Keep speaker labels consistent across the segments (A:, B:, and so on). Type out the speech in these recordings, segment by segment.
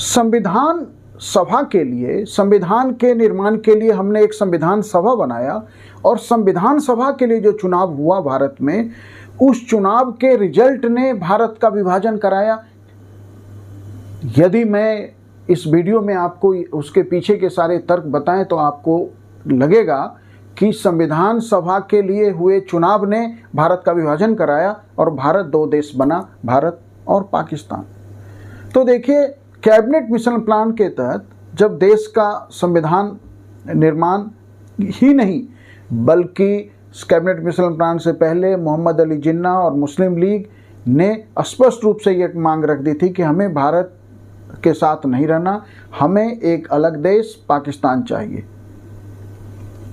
A: संविधान सभा के लिए, संविधान के निर्माण के लिए हमने एक संविधान सभा बनाया और संविधान सभा के लिए जो चुनाव हुआ भारत में, उस चुनाव के रिजल्ट ने भारत का विभाजन कराया। यदि मैं इस वीडियो में आपको उसके पीछे के सारे तर्क बताएं तो आपको लगेगा कि संविधान सभा के लिए हुए चुनाव ने भारत का विभाजन कराया और भारत दो देश बना, भारत और पाकिस्तान। तो देखिए, कैबिनेट मिशन प्लान के तहत जब देश का संविधान निर्माण ही नहीं बल्कि कैबिनेट मिशन प्लान से पहले मोहम्मद अली जिन्ना और मुस्लिम लीग ने स्पष्ट रूप से ये मांग रख दी थी कि हमें भारत के साथ नहीं रहना, हमें एक अलग देश पाकिस्तान चाहिए।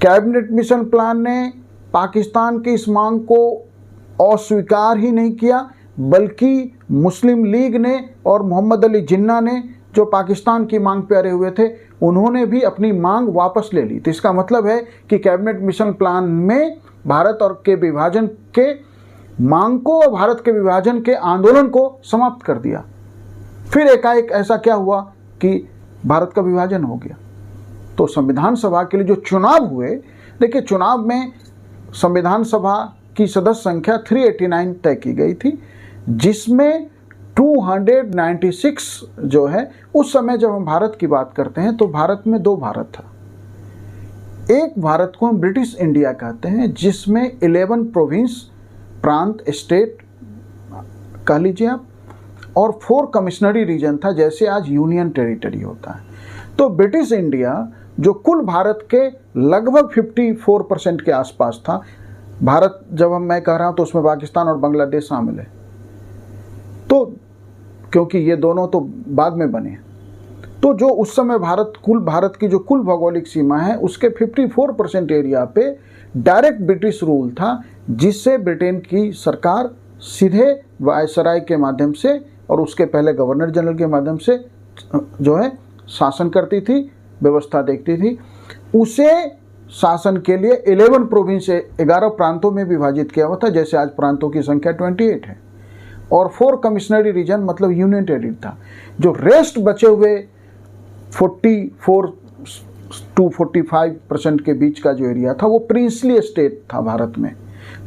A: कैबिनेट मिशन प्लान ने पाकिस्तान की इस मांग को अस्वीकार ही नहीं किया, बल्कि मुस्लिम लीग ने और मोहम्मद अली जिन्ना ने, जो पाकिस्तान की मांग पे अड़े हुए थे, उन्होंने भी अपनी मांग वापस ले ली। तो इसका मतलब है कि कैबिनेट मिशन प्लान में भारत और के विभाजन के मांग को और भारत के विभाजन के आंदोलन को समाप्त कर दिया। फिर एकाएक ऐसा क्या हुआ कि भारत का विभाजन हो गया। तो संविधान सभा के लिए जो चुनाव हुए, देखिए चुनाव में संविधान सभा की सदस्य संख्या 389 तय की गई थी, जिसमें 296 जो है, उस समय जब हम भारत की बात करते हैं तो भारत में दो भारत था। एक भारत को हम ब्रिटिश इंडिया कहते हैं, जिसमें 11 प्रोविंस, प्रांत, स्टेट कह लीजिए आप, और 4 कमिश्नरी रीजन था, जैसे आज यूनियन टेरिटरी होता है। तो ब्रिटिश इंडिया जो कुल भारत के लगभग 54% के आसपास था, भारत जब मैं कह रहा हूँ तो उसमें पाकिस्तान और बांग्लादेश शामिल है, तो क्योंकि ये दोनों तो बाद में बने। तो जो उस समय भारत की जो कुल भौगोलिक सीमा है, उसके 54% एरिया पे डायरेक्ट ब्रिटिश रूल था, जिससे ब्रिटेन की सरकार सीधे वायसराय के माध्यम से और उसके पहले गवर्नर जनरल के माध्यम से जो है शासन करती थी, व्यवस्था देखती थी। उसे शासन के लिए 11 प्रोविंस 11 प्रांतों में विभाजित किया हुआ था, जैसे आज प्रांतों की संख्या 28 है, और 4 कमिश्नरी रीजन मतलब यूनियन टेरिटरी था। जो रेस्ट बचे हुए 44 to 45% के बीच का जो एरिया था, वो प्रिंसली स्टेट था भारत में।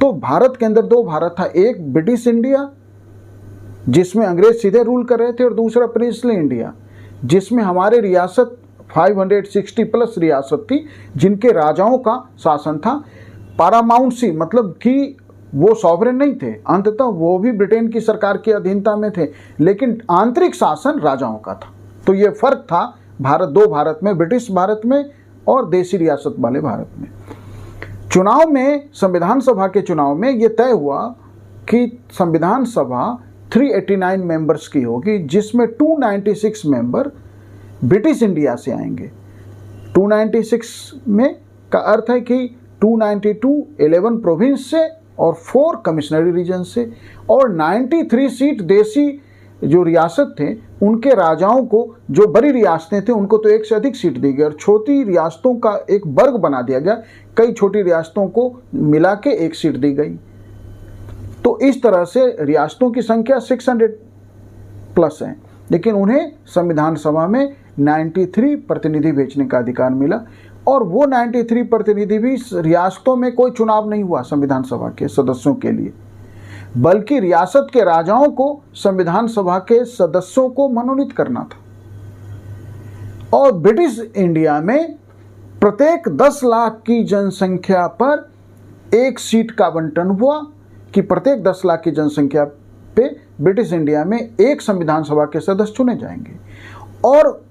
A: तो भारत के अंदर दो भारत था, एक ब्रिटिश इंडिया जिसमें अंग्रेज सीधे रूल कर रहे थे, और दूसरा प्रिंसली इंडिया जिसमें हमारे रियासत 560 प्लस रियासत थी, जिनके राजाओं का शासन था। पारामाउंसी मतलब कि वो सॉवरेन नहीं थे, अंततः वो भी ब्रिटेन की सरकार की अधीनता में थे, लेकिन आंतरिक शासन राजाओं का था। तो ये फर्क था दो भारत में, ब्रिटिश भारत में और देसी रियासत वाले भारत में। चुनाव में, संविधान सभा के चुनाव में ये तय हुआ कि संविधान सभा 389 मेंबर्स की होगी, जिसमें 296 मेंबर ब्रिटिश इंडिया से आएंगे। 296 में का अर्थ है कि 292 11 प्रोविंस से और 4 कमिश्नरी रीजन से, और 93 सीट देसी जो रियासत थे उनके राजाओं को, जो बड़ी रियासतें थे उनको तो एक से अधिक सीट दी गई, और छोटी रियासतों का एक वर्ग बना दिया गया, कई छोटी रियासतों को मिला के एक सीट दी गई। तो इस तरह से रियासतों की संख्या 600 प्लस है, लेकिन उन्हें संविधान सभा में 93 प्रतिनिधि भेजने का अधिकार मिला। और वो 93 प्रतिनिधि भी, रियासतों में कोई चुनाव नहीं हुआ संविधान सभा के सदस्यों के लिए, बल्कि रियासत के राजाओं को संविधान सभा के सदस्यों को मनोनीत करना था। और ब्रिटिश इंडिया में प्रत्येक 10 लाख की जनसंख्या पर एक सीट का आवंटन हुआ, कि प्रत्येक 10 लाख की जनसंख्या पे ब्रिटिश इंडिया में एक संविधान सभा के सदस्य चुने जाएंगे। और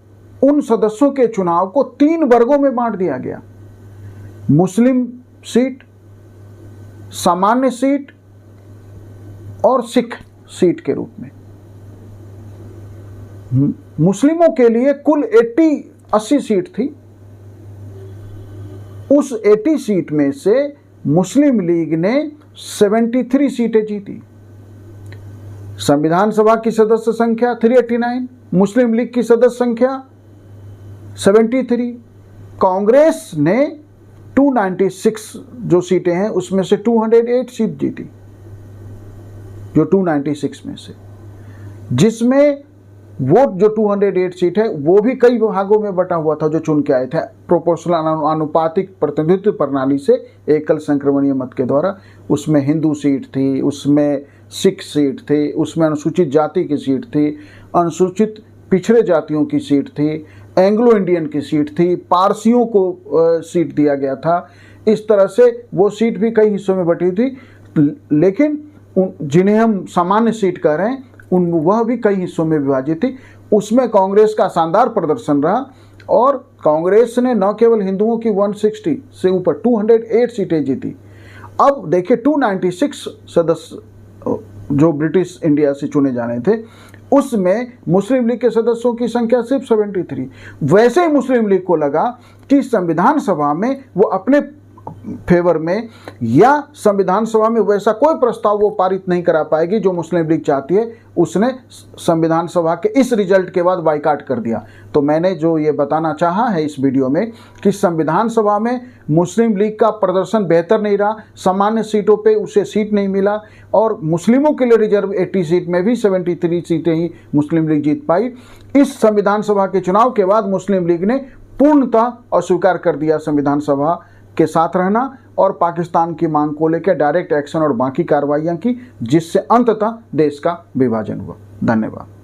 A: उन सदस्यों के चुनाव को 3 वर्गों में बांट दिया गया, मुस्लिम सीट, सामान्य सीट और सिख सीट के रूप में। मुस्लिमों के लिए कुल 80 सीट थी। उस 80 सीट में से मुस्लिम लीग ने 73 सीटें जीती। संविधान सभा की सदस्य संख्या 389, मुस्लिम लीग की सदस्य संख्या 73, कांग्रेस ने 296 जो सीटें हैं उसमें से 208 सीट जीती, जो 296 में से, जिसमें वो जो 208 सीट है वो भी कई भागों में बटा हुआ था जो चुन के आए थे प्रोपोर्शनल आनुपातिक प्रतिनिधित्व प्रणाली से एकल संक्रमणीय मत के द्वारा। उसमें हिंदू सीट थी, उसमें सिख सीट थी, उसमें अनुसूचित जाति की सीट थी, अनुसूचित पिछड़े जातियों की सीट थी, एंग्लो इंडियन की सीट थी, पारसियों को सीट दिया गया था। इस तरह से वो सीट भी कई हिस्सों में बटी थी, लेकिन जिन्हें हम सामान्य सीट कह रहे हैं वह भी कई हिस्सों में विभाजित थी। उसमें कांग्रेस का शानदार प्रदर्शन रहा और कांग्रेस ने न केवल हिंदुओं की 160 से ऊपर 208 सीटें जीती। अब देखिए 296 सदस्य जो ब्रिटिश इंडिया से चुने जाने थे, उसमें मुस्लिम लीग के सदस्यों की संख्या सिर्फ 73। वैसे ही मुस्लिम लीग को लगा कि संविधान सभा में वो अपने फेवर में या संविधान सभा में वैसा कोई प्रस्ताव वो पारित नहीं करा पाएगी जो मुस्लिम लीग चाहती है। उसने संविधान सभा के इस रिजल्ट के बाद बाइकाट कर दिया। तो मैंने जो ये बताना चाहा है इस वीडियो में कि संविधान सभा में मुस्लिम लीग का प्रदर्शन बेहतर नहीं रहा, सामान्य सीटों पे उसे सीट नहीं मिला और मुस्लिमों के लिए रिजर्व 80 सीट में भी 73 सीटें ही मुस्लिम लीग जीत पाई। इस संविधान सभा के चुनाव के बाद मुस्लिम लीग ने पूर्णतः अस्वीकार कर दिया संविधान सभा के साथ रहना और पाकिस्तान की मांग को लेकर डायरेक्ट एक्शन और बाकी कार्रवाइयां की, जिससे अंततः देश का विभाजन हुआ। धन्यवाद।